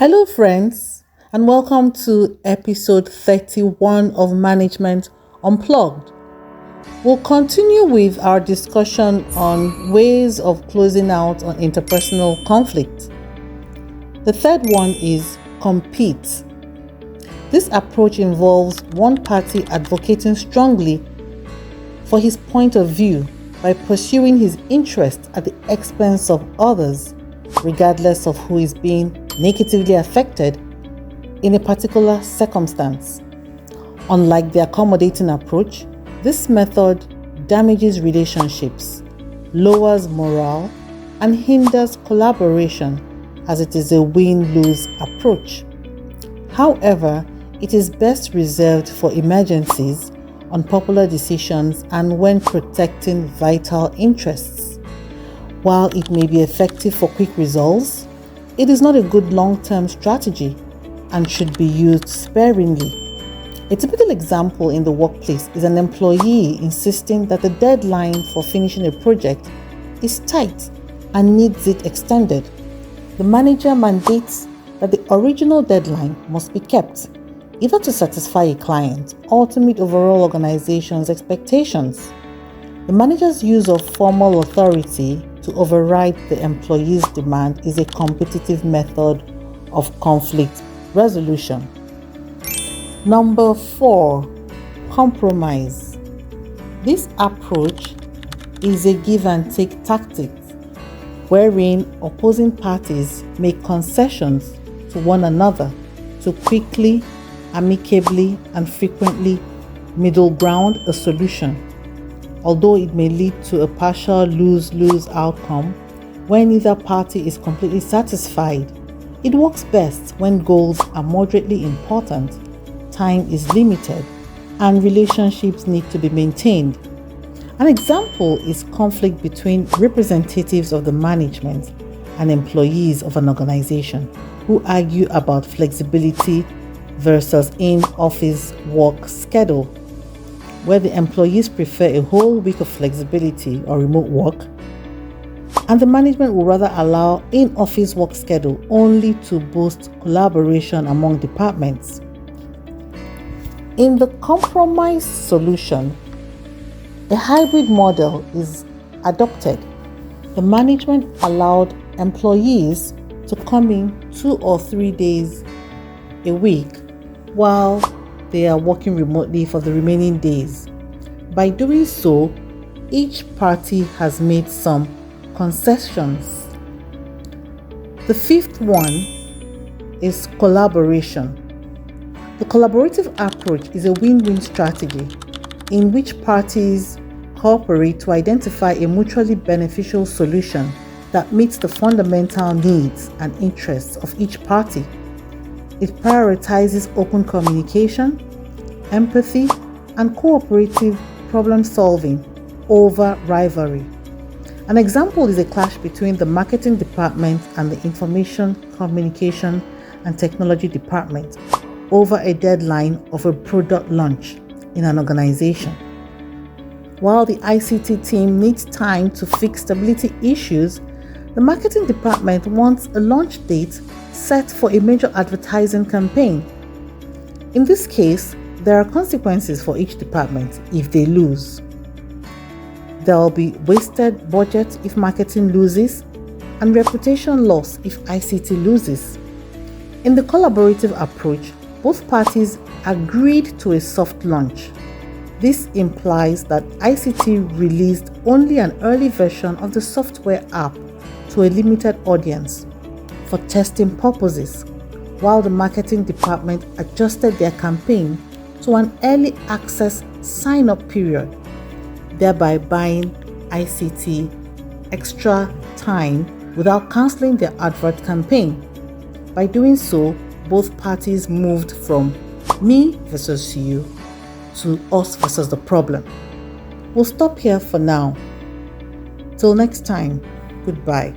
Hello, friends, and welcome to episode 31 of Management Unplugged. We'll continue with our discussion on ways of closing out on interpersonal conflict. The third one is compete. This approach involves one party advocating strongly for his point of view by pursuing his interests at the expense of others, regardless of who is being negatively affected in a particular circumstance. Unlike the accommodating approach, this method damages relationships, lowers morale, and hinders collaboration, as it is a win-lose approach. However, it is best reserved for emergencies, unpopular decisions, and when protecting vital interests. While it may be effective for quick results, it is not a good long-term strategy and should be used sparingly. A typical example in the workplace is an employee insisting that the deadline for finishing a project is tight and needs it extended. The manager mandates that the original deadline must be kept, either to satisfy a client or to meet overall organization's expectations. The manager's use of formal authority to override the employee's demand is a competitive method of conflict resolution. Number 4, compromise. This approach is a give and take tactic wherein opposing parties make concessions to one another to quickly, amicably, and frequently middle ground a solution. Although it may lead to a partial lose-lose outcome when neither party is completely satisfied, it works best when goals are moderately important, time is limited, and relationships need to be maintained. An example is conflict between representatives of the management and employees of an organization who argue about flexibility versus in-office work schedule, where the employees prefer a whole week of flexibility or remote work, and the management will rather allow in-office work schedule only to boost collaboration among departments. In the compromise solution, a hybrid model is adopted. The management allowed employees to come in 2 or 3 days a week while they are working remotely for the remaining days. By doing so, each party has made some concessions. The fifth one is collaboration. The collaborative approach is a win-win strategy in which parties cooperate to identify a mutually beneficial solution that meets the fundamental needs and interests of each party. It prioritizes open communication, empathy, and cooperative problem-solving over rivalry. An example is a clash between the marketing department and the information, communication, and technology department over a deadline of a product launch in an organization. While the ICT team needs time to fix stability issues, the marketing department wants a launch date set for a major advertising campaign. In this case, there are consequences for each department if they lose. There will be wasted budget if marketing loses, and reputation loss if ICT loses. In the collaborative approach, both parties agreed to a soft launch. This implies that ICT released only an early version of the software app to a limited audience for testing purposes, while the marketing department adjusted their campaign to an early access sign-up period, thereby buying ICT extra time without cancelling their advert campaign. By doing so, both parties moved from me versus you to us versus the problem. We'll stop here for now. Till next time, goodbye.